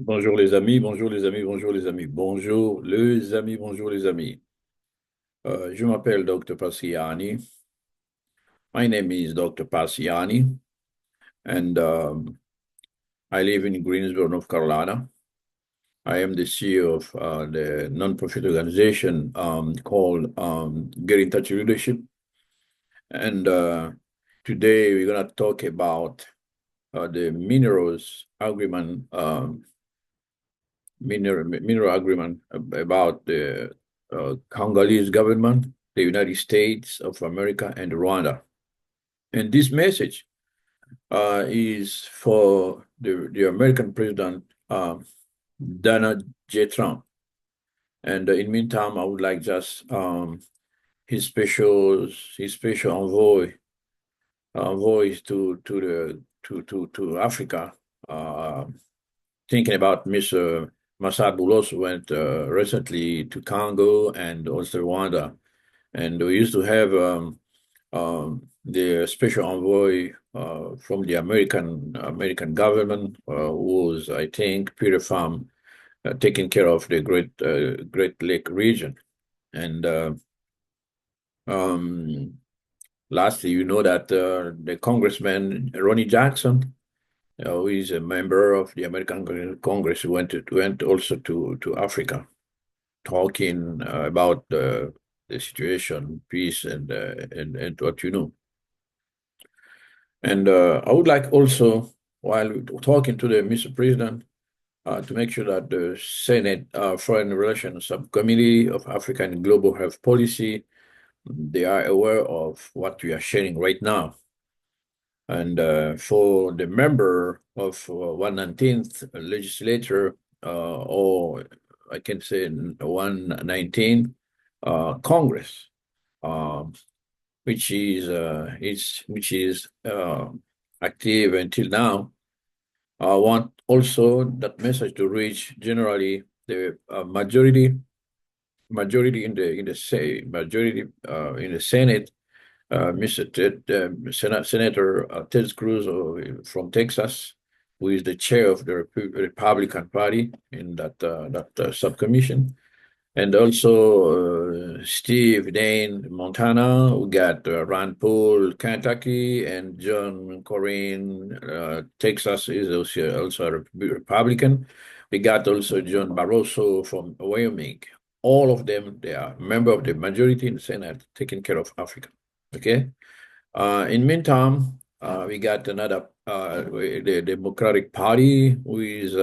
Bonjour les amis, bonjour les amis, bonjour les amis, bonjour les amis, bonjour les amis. Je m'appelle Dr. Passiani. My name is Dr. Passiani, and I live in Greensboro, North Carolina. I am the CEO of the nonprofit organization called Get in Touch Leadership. And today we're going to talk about the minerals agreement, mineral agreement about the Congolese government, the United States of America, and Rwanda. And this message is for the American President Donald J. Trump. And in meantime, I would like just his special envoys to Africa, uh, thinking about Mr. Masad Boulos went recently to Congo and also Rwanda. And we used to have the special envoy from the American government, who was, I think, Peter Pham, taking care of the Great Lake region. And um, lastly, you know that the Congressman Ronnie Jackson, who is a member of the American Congress, went also to Africa, talking about the situation, peace, and what you know. And I would like also, while talking to the Mr. President, to make sure that the Senate Foreign Relations Subcommittee of Africa and Global Health Policy, they are aware of what we are sharing right now. And for the member of 119th legislature, or I can say 119 Congress, um, which is active until now. I want also that message to reach generally the majority in the say majority in the Senate, Mr. Senator Ted Cruz from Texas, who is the chair of the Republican Party in that subcommission, and also Steve Dane, Montana. We got Rand Paul, Kentucky, and John Cornyn, Texas is also a Republican. We got also John Barroso from Wyoming. All of them, they are member of the majority in the Senate, taking care of Africa. Okay. In meantime, we got another the Democratic Party, who is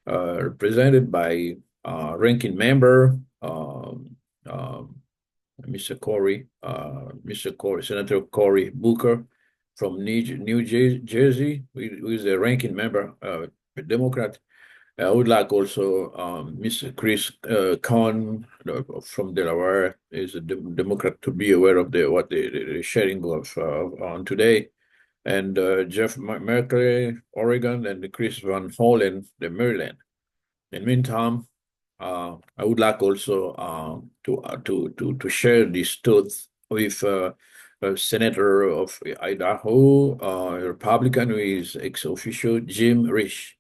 represented by ranking member Mr. Senator Cory Booker from New Jersey, who is a ranking member, a Democrat. I would like also Mr. Chris Cohn from Delaware, is a Democrat, to be aware of what the sharing of on today, and Jeff Merkley, Oregon, and Chris Van Hollen, the Maryland. In the meantime, I would like also to share this thoughts with a senator of Idaho, a Republican, who is ex-officio Jim Risch,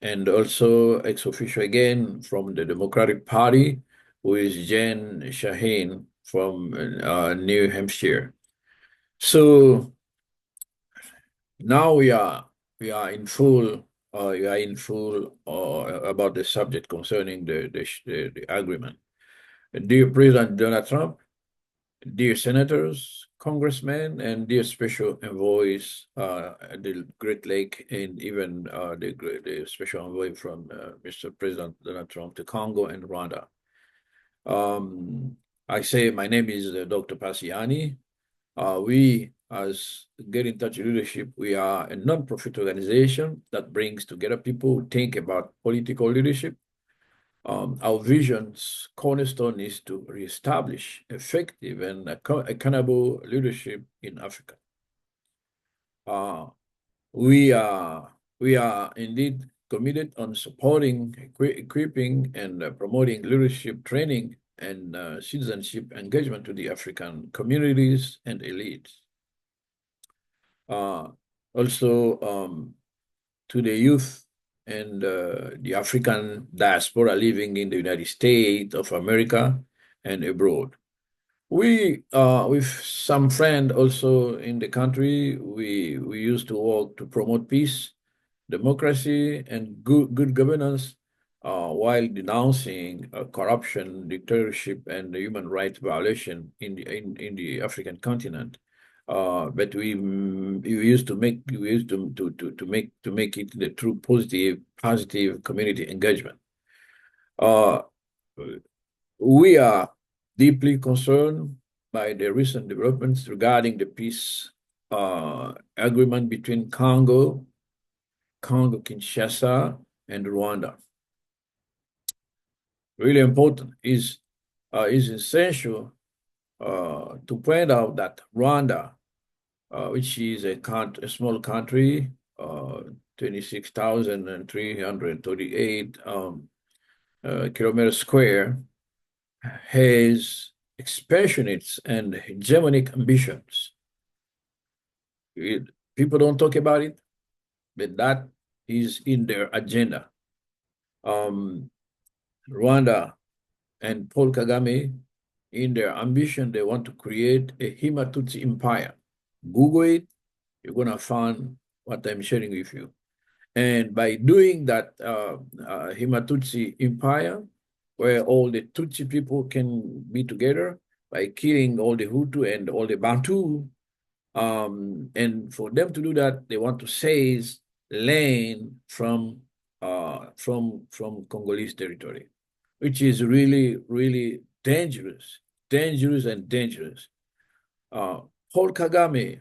and also ex-officio again from the Democratic Party, who is Jen Shaheen from New Hampshire. So now we are in full about the subject concerning the agreement. Dear President Donald Trump, dear senators, congressmen, and dear special envoys at the Great Lake, and even the special envoy from Mr. President Donald Trump to Congo and Rwanda. Um, I say my name is Dr. Passiani. We, as Get in Touch Leadership, we are a non-profit organization that brings together people who think about political leadership. Our vision's cornerstone is to reestablish effective and accountable leadership in Africa. Uh, we are indeed committed on supporting, equipping, and promoting leadership training and citizenship engagement to the African communities and elites. Also, to the youth and the African diaspora living in the United States of America and abroad. We, with some friend also in the country, we used to work to promote peace, democracy, and good governance, while denouncing corruption, dictatorship, and the human rights violation in the African continent. But we used to make we used to make it the true positive community engagement. Uh, we are deeply concerned by the recent developments regarding the peace agreement between Congo Kinshasa, and Rwanda. Really important is essential to point out that Rwanda, which is a small country, 26,338 kilometers square, has expansionist and hegemonic ambitions. People don't talk about it, but that is in their agenda. Rwanda and Paul Kagame, in their ambition, they want to create a Himatutsi empire. Google it, you're going to find what I'm sharing with you. And by doing that Himatutsi empire, where all the Tutsi people can be together, by killing all the Hutu and all the Bantu, and for them to do that, they want to seize land from Congolese territory, which is really, really dangerous, and dangerous. Paul Kagame,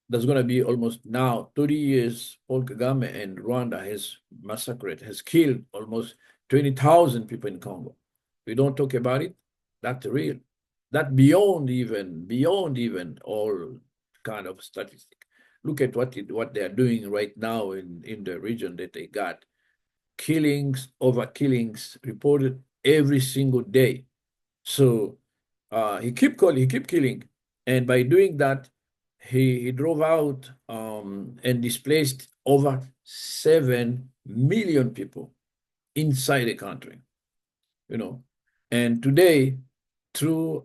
that's going to be almost now 30 years. Paul Kagame and Rwanda has killed almost 20,000 people in Congo. We don't talk about it. That's real. That beyond even all kind of statistic. Look at what they are doing right now in the region that they got. Killings over killings reported every single day. So he keep killing, and by doing that, he drove out and displaced over 7 million people inside the country. And today, through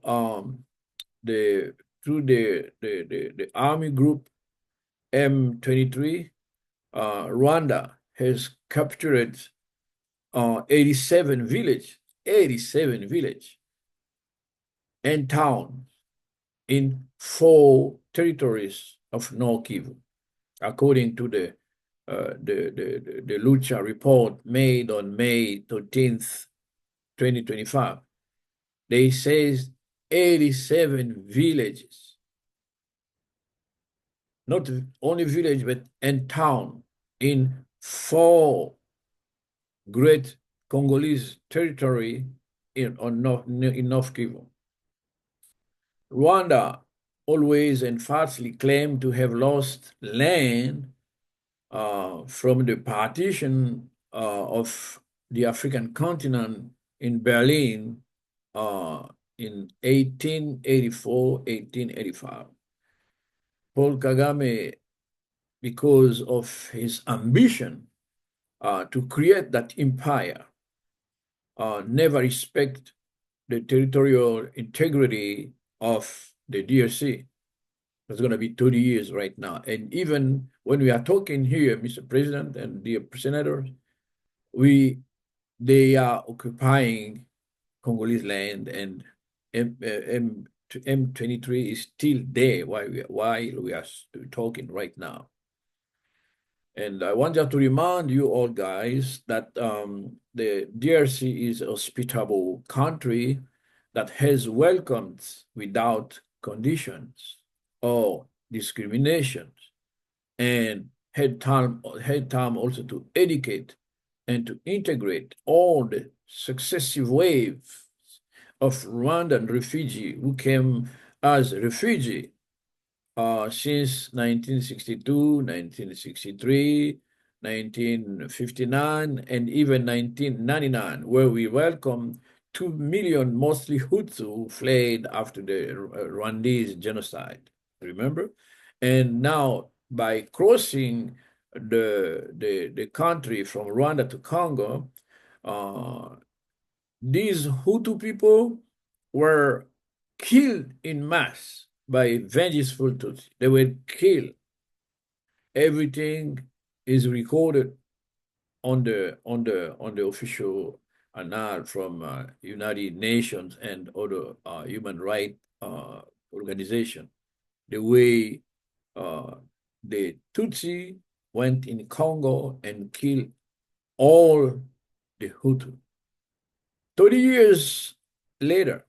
the army group M23, Rwanda has captured 87 village and towns in 4 territories of North Kivu, according to the Lucha report made on May 13th, 2025. They says 87 villages, not only village, but and town in 4 great Congolese territory in North Kivu. Rwanda always emphatically claimed to have lost land from the partition of the African continent in Berlin in 1884, 1885. Paul Kagame, because of his ambition to create that empire, never respect the territorial integrity of the DRC. It's going to be 30 years right now. And even when we are talking here, Mr. President and dear senators, they are occupying Congolese land, and M23 is still there while we are talking right now. And I want to remind you all guys that the DRC is a hospitable country that has welcomed without conditions or discriminations, and had time also to educate and to integrate all the successive waves of Rwandan refugees who came as refugee since 1962, 1963, 1959, and even 1999, where we welcomed 2 million, mostly Hutu, who fled after the Rwandese genocide, remember? And now, by crossing the country from Rwanda to Congo, these Hutu people were killed in mass by vengeful Tutsi. They were killed. Everything is recorded on the official annal from United Nations and other human rights organization. The way the Tutsi went in Congo and killed all the Hutu. 30 years later,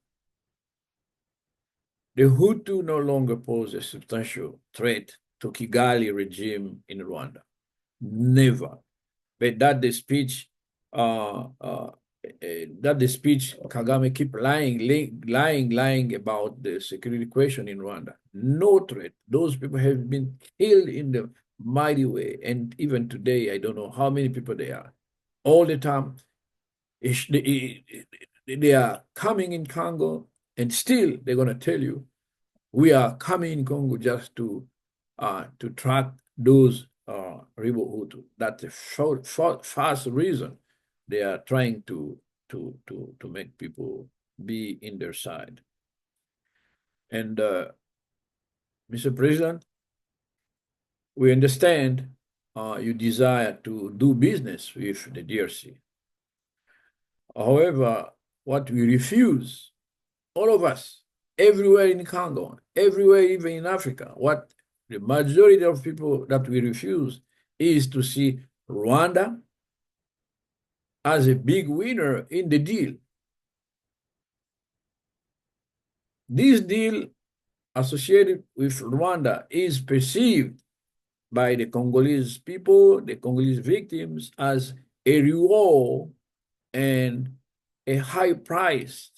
the Hutu no longer pose a substantial threat to Kigali regime in Rwanda. Never. But that the speech Kagame keep lying about the security question in Rwanda. No threat. Those people have been killed in the mighty way. And even today, I don't know how many people they are. All the time, they are coming in Congo, and still they're going to tell you, we are coming in Congo just to track those Ribo Hutu. That's a false reason they are trying to make people be in their side. And Mr. President, we understand you desire to do business with the DRC. However, what we refuse, all of us, everywhere in Congo, everywhere even in Africa, what the majority of people that we refuse is to see Rwanda as a big winner in the deal. This deal associated with Rwanda is perceived by the Congolese people, the Congolese victims, as a reward and a high price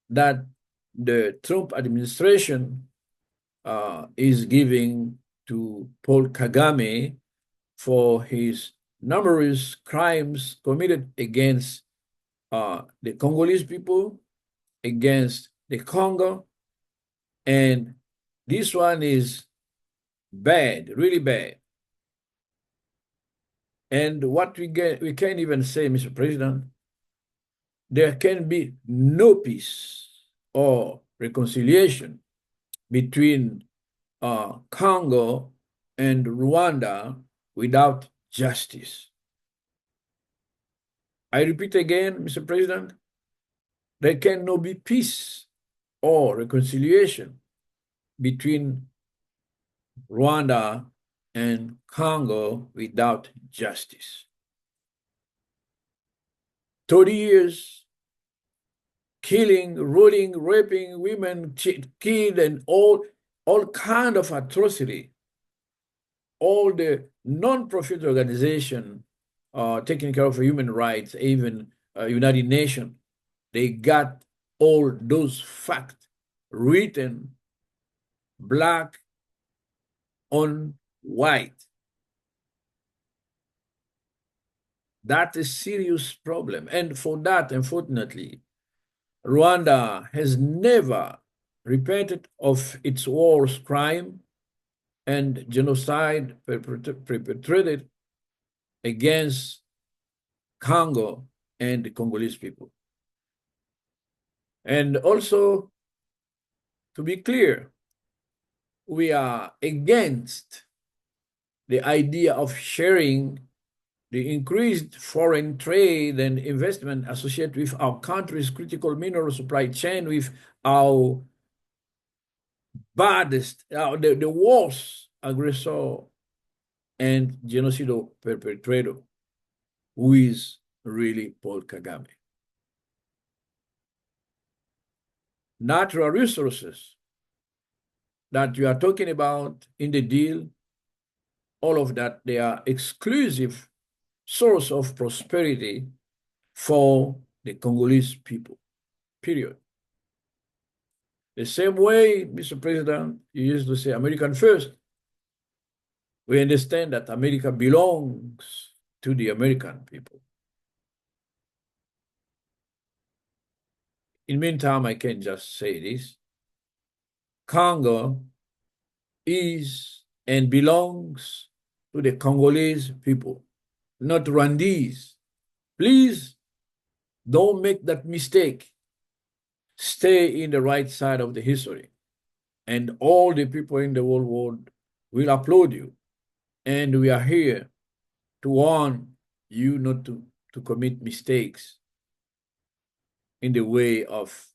that the Trump administration is giving to Paul Kagame for his numerous crimes committed against the Congolese people, against the Congo, and this one is bad, really bad. And what we can't even say, Mr. President, there can be no peace or reconciliation between Congo and Rwanda without justice. I repeat again, Mr. President, there cannot be peace or reconciliation between Rwanda and Congo without justice. 30 years killing, ruling, raping women, killed, and all kind of atrocity. All the non-profit organization taking care of human rights, even United Nations, they got all those facts written black on white. That's a serious problem. And for that, unfortunately, Rwanda has never repented of its wars crime and genocide perpetrated against Congo and the Congolese people. And also, to be clear, we are against the idea of sharing the increased foreign trade and investment associated with our country's critical mineral supply chain with our baddest, the worst aggressor and genocidal perpetrator, who is really Paul Kagame. Natural resources that you are talking about in the deal, all of that, they are exclusive source of prosperity for the Congolese people, period. The same way, Mr. President, you used to say American first. We understand that America belongs to the American people. In the meantime, I can just say this. Congo is and belongs to the Congolese people, not Rwandese. Please don't make that mistake. Stay in the right side of the history, and all the people in the whole world will applaud you. And we are here to warn you not to commit mistakes in the way of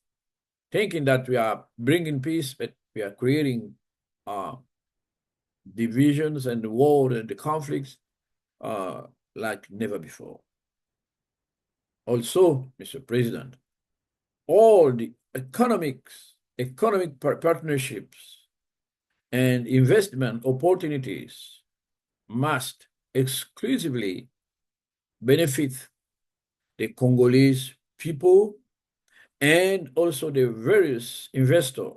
thinking that we are bringing peace, but we are creating divisions and the war and the conflicts like never before. Also, Mr. President, all the economic partnerships and investment opportunities must exclusively benefit the Congolese people and also the various investors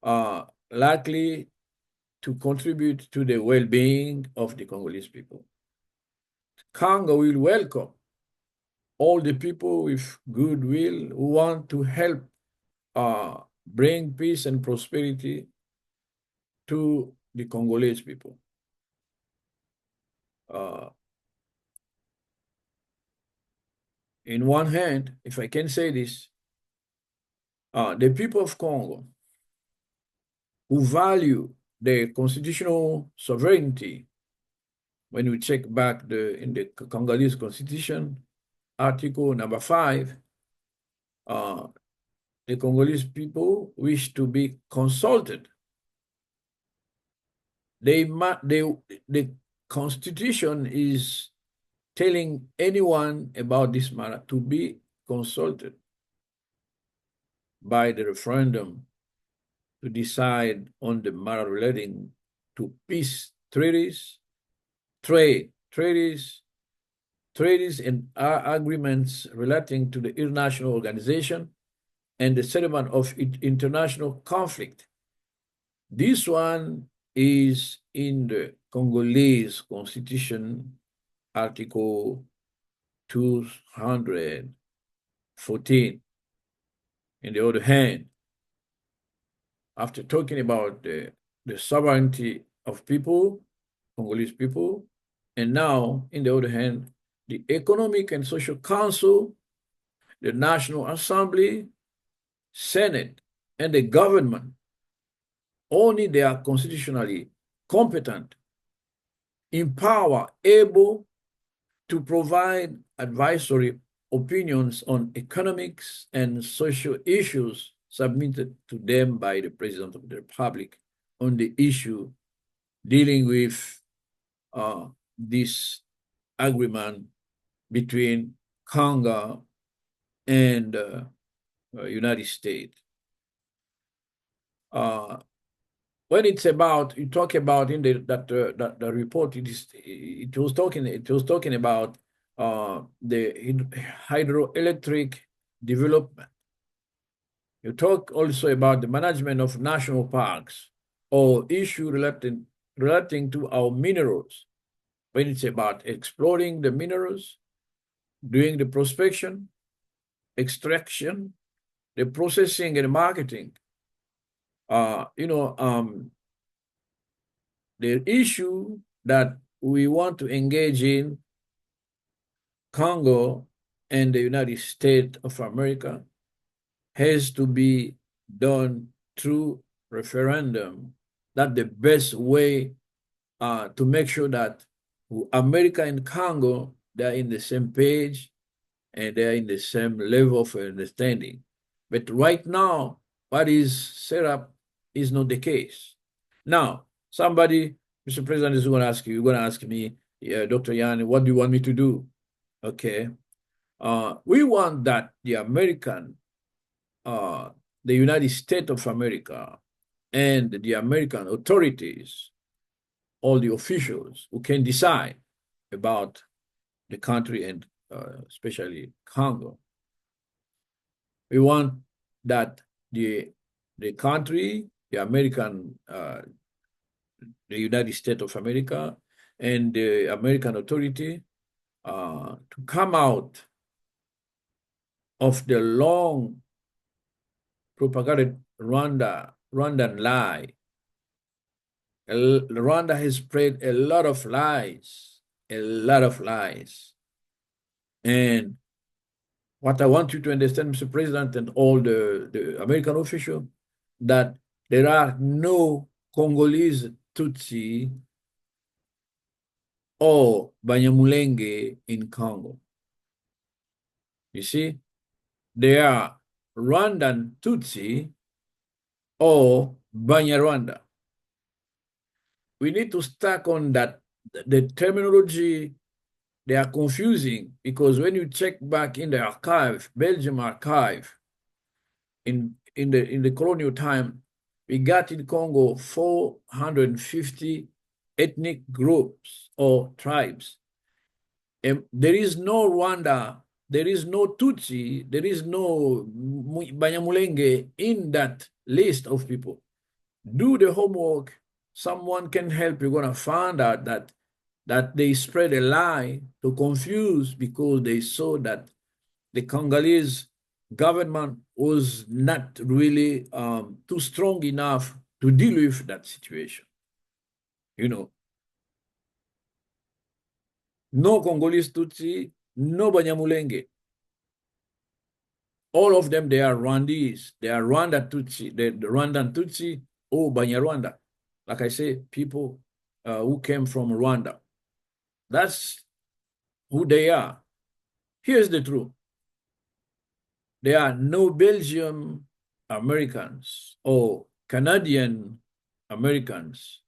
are likely to contribute to the well-being of the Congolese people. Congo will welcome all the people with goodwill who want to help bring peace and prosperity to the Congolese people. In one hand, if I can say this, the people of Congo who value their constitutional sovereignty, when we check back in the Congolese constitution, article number 5, the Congolese people wish to be consulted. The constitution is telling anyone about this matter to be consulted by the referendum to decide on the matter relating to peace treaties, treaties, and agreements relating to the international organization and the settlement of international conflict. This one is in the Congolese constitution, article 214. On the other hand, after talking about the sovereignty of people, Congolese people, and now, in the other hand, the Economic and Social Council, the National Assembly, Senate, and the government, only they are constitutionally competent, empowered, able to provide advisory opinions on economics and social issues submitted to them by the President of the Republic on the issue dealing with this agreement between Congo and United States. When it's about, you talk about in the report, it was talking about the hydroelectric development. You talk also about the management of national parks or issue relating to our minerals. When it's about exploring the minerals, doing the prospection, extraction, the processing and marketing. The issue that we want to engage in Congo and the United States of America has to be done through referendum. That's the best way to make sure that America and Congo, they're in the same page and they're in the same level of understanding. But right now, what is set up is not the case. Now, somebody, Mr. President, is going to ask you, you're going to ask me, Dr. Yan, what do you want me to do? Okay. We want that the United States of America and the American authorities, all the officials who can decide about the country and especially Congo. We want that the country, the United States of America and the American authority to come out of the long propagated Rwandan lie Rwanda has spread a lot of lies, a lot of lies. And what I want you to understand, Mr. President, and all the American officials, that there are no Congolese Tutsi or Banyamulenge in Congo. You see, they are Rwandan Tutsi or Banyarwanda. We need to stack on that. The terminology, they are confusing because when you check back in the archive, Belgium archive, in the colonial time, we got in Congo 450 ethnic groups or tribes. And there is no Rwanda, there is no Tutsi, there is no Banyamulenge in that list of people. Do the homework. Someone can help. You're gonna find out that they spread a lie to confuse because they saw that the Congolese government was not really too strong enough to deal with that situation. You know, no Congolese Tutsi, no Banyamulenge. All of them, they are Rwandese. They are Rwanda Tutsi, the Rwandan Tutsi or Banyarwanda. Like I say, people who came from Rwanda. That's who they are. Here's the truth. There are no Belgian Americans or Canadian Americans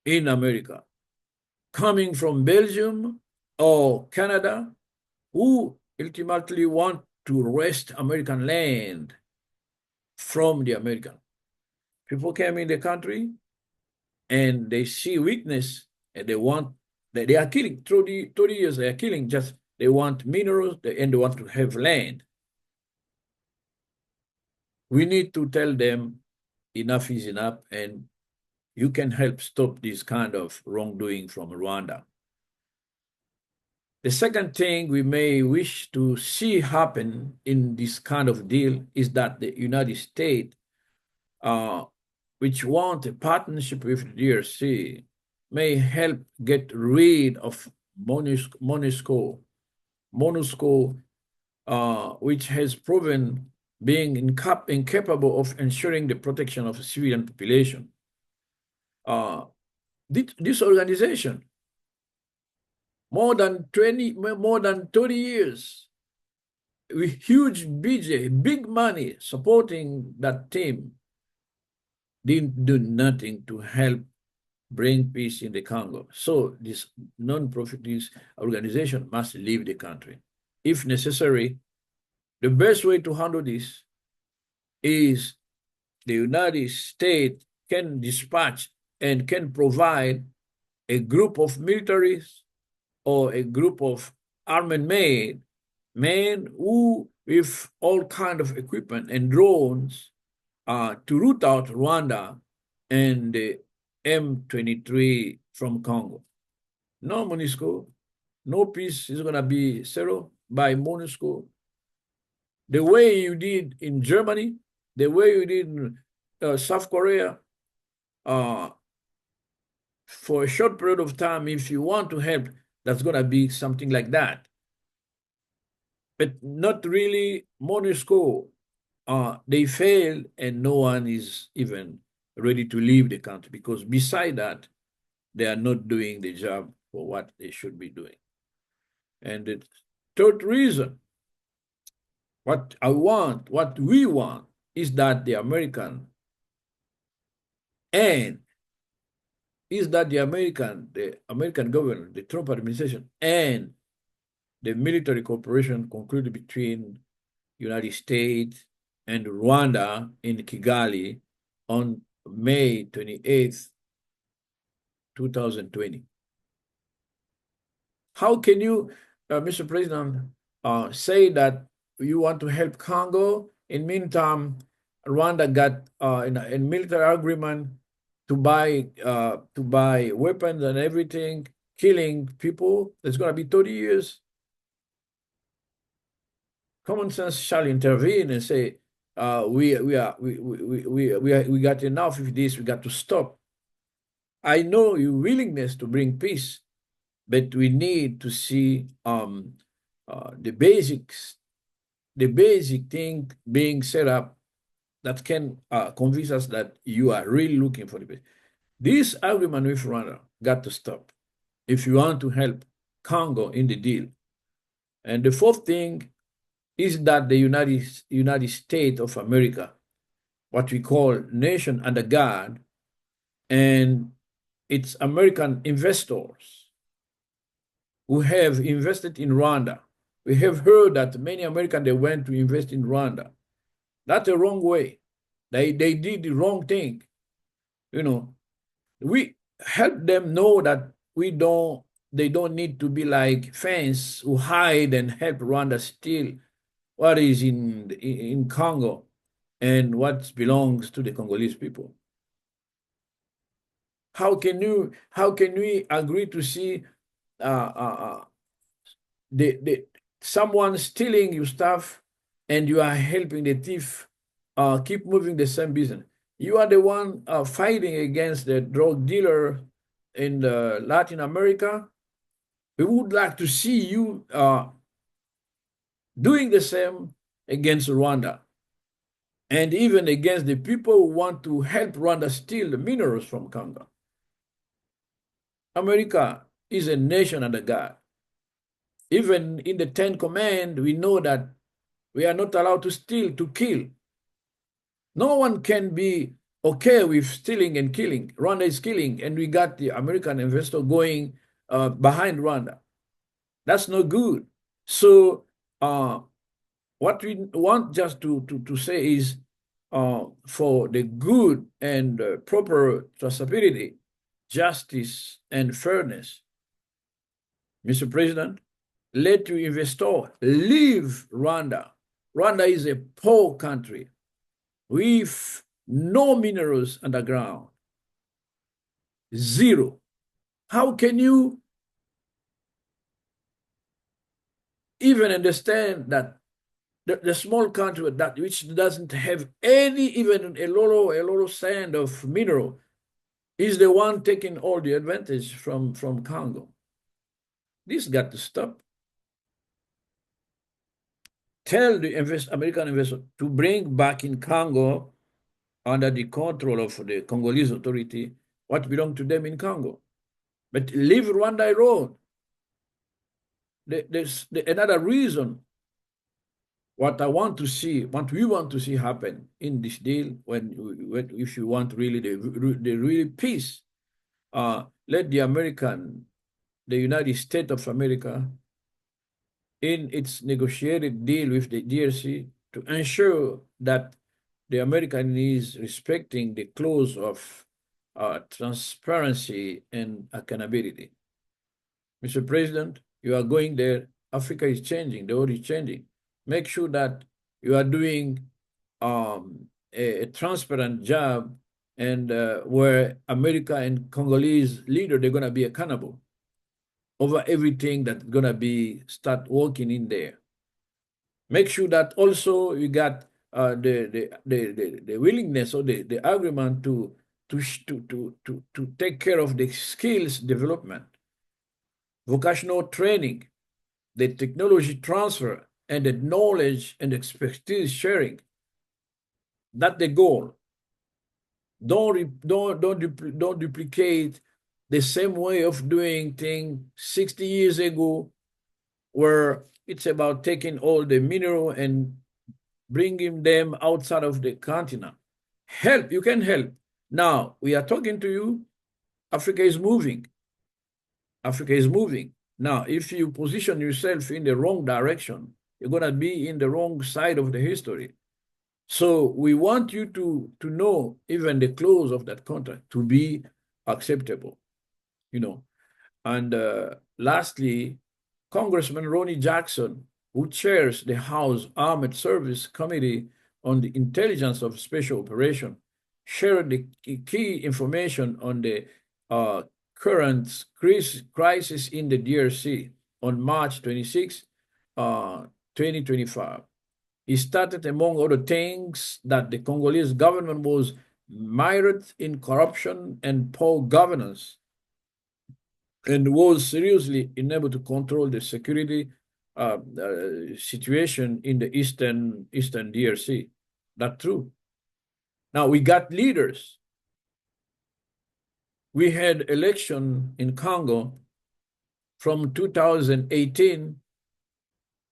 in America coming from Belgium or Canada who ultimately want to wrest American land from the American. People came in the country and they see weakness and they are killing. Through the 30 years, they are killing. Just they want minerals and they want to have land. We need to tell them enough is enough, and you can help stop this kind of wrongdoing from Rwanda. The second thing we may wish to see happen in this kind of deal is that the United States, which want a partnership with the DRC, may help get rid of MONUSCO, which has proven being incapable of ensuring the protection of the civilian population. This organization, more than 30 years, with huge budget, big money supporting that team, didn't do nothing to help bring peace in the Congo. So this non-profit, this organization must leave the country. If necessary, the best way to handle this is the United States can dispatch and can provide a group of militaries or a group of armed men who, with all kind of equipment and drones, to root out Rwanda and the M23 from Congo. No MONUSCO, no peace is going to be settled by MONUSCO. The way you did in Germany, the way you did in South Korea, for a short period of time, if you want to help, that's going to be something like that. But not really MONUSCO. They fail and no one is even ready to leave the country because beside that, they are not doing the job for what they should be doing. And the third reason, what we want is that the American government, the Trump administration, and the military cooperation concluded between United States and Rwanda in Kigali on May 28th, 2020. How can you, Mr. President, say that you want to help Congo? In meantime, Rwanda got a military agreement to buy weapons and everything, killing people. It's going to be 30 years. Common sense shall intervene and say, we got enough of this. We got to stop. I know your willingness to bring peace, but we need to see the basics, the basic thing being set up that can convince us that you are really looking for the peace. This agreement with Rwanda got to stop if you want to help Congo in the deal. And the fourth thing is that the United States of America, what we call nation under God, and its American investors who have invested in Rwanda. We have heard that many Americans they went to invest in Rwanda. That's the wrong way. They did the wrong thing. You know, we help them know that they don't need to be like fans who hide and help Rwanda steal what is in Congo and what belongs to the Congolese people. How can we agree to see uh, uh, someone stealing your stuff and you are helping the thief keep moving the same business? You are the one fighting against the drug dealer in Latin America. We would like to see you doing the same against Rwanda and even against the people who want to help Rwanda steal the minerals from Congo. America is a nation under God. Even in the Ten Commandments, we know that we are not allowed to steal, to kill. No one can be okay with stealing and killing. Rwanda is killing, and we got the American investor going behind Rwanda. That's no good. So what we want just to say is for the good and proper traceability, justice, and fairness, Mr. President, let your investor leave Rwanda. Rwanda is a poor country with no minerals underground. Zero. How can you even understand that the small country that which doesn't have any, even a little sand of mineral, is the one taking all the advantage from Congo? This got to stop. Tell the American investor to bring back in Congo, under the control of the Congolese authority, what belongs to them in Congo. But leave Rwanda alone. There's another reason what we want to see happen in this deal, if you want really the real peace, let the United States of America, in its negotiated deal with the DRC, to ensure that the American is respecting the clause of transparency and accountability. Mr. President, you are going there. Africa is changing. The world is changing. Make sure that you are doing a transparent job, and where America and Congolese leaders, they're going to be accountable over everything that's going to be start working in there. Make sure that also you got the willingness or the agreement to take care of the skills development, vocational training, the technology transfer, and the knowledge and expertise sharing. That's the goal. Don't duplicate the same way of doing things 60 years ago, where it's about taking all the mineral and bringing them outside of the continent. Help, you can help. Now, we are talking to you. Africa is moving. Africa is moving. Now, if you position yourself in the wrong direction, you're going to be in the wrong side of the history. So we want you to know even the clause of that contract to be acceptable, you know. And lastly, Congressman Ronnie Jackson, who chairs the House Armed Service Committee on the Intelligence of Special Operation, shared the key information on the current crisis in the DRC on March 26, 2025. He started, among other things, that the Congolese government was mired in corruption and poor governance, and was seriously unable to control the security situation in the eastern DRC. That's true. Now we got leaders. We had election in Congo from 2018,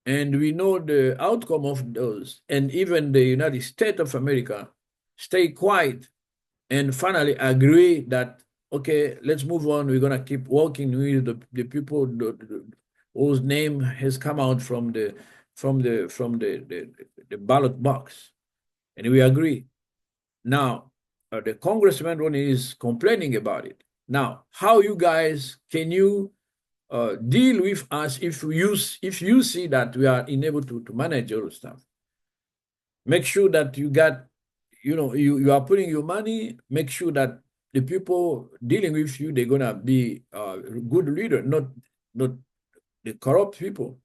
and we know the outcome of those. And even the United States of America stay quiet and finally agree that, okay, let's move on. We're gonna keep working with the people whose name has come out from the ballot box, and we agree. Now, the congressman is complaining about it. Now, how you guys can you deal with us if you see that we are unable to manage your stuff? Make sure that you got, you are putting your money. Make sure that the people dealing with you, they're gonna be good leader, not the corrupt people.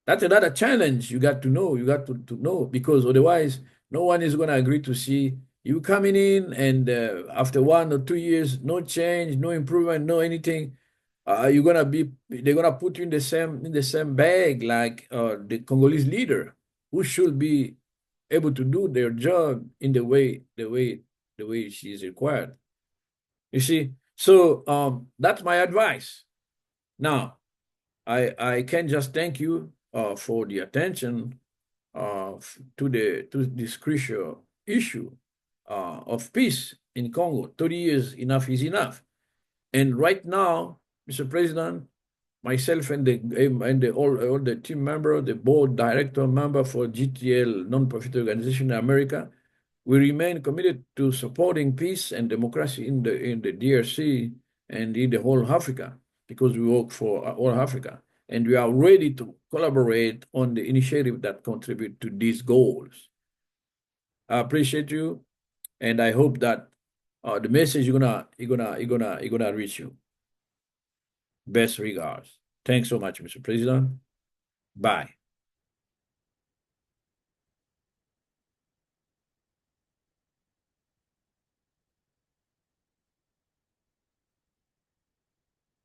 That's another challenge you got to know. You got to know, because otherwise, no one is gonna agree to see you coming in, and after 1 or 2 years, no change, no improvement, no anything. They're gonna put you in the same bag like the Congolese leader, who should be able to do their job in the way she is required. You see, so that's my advice. Now, I can just thank you for the attention to this crucial issue of peace in Congo. 30 years, enough is enough. And right now, Mr. President, myself and all the team member, the board director member for GTL non-profit organization in America, we remain committed to supporting peace and democracy in the DRC and in the whole Africa, because we work for all Africa, and we are ready to collaborate on the initiative that contribute to these goals. I appreciate you, and I hope that the message you're gonna reach you. Best regards. Thanks so much, Mr. President. Bye.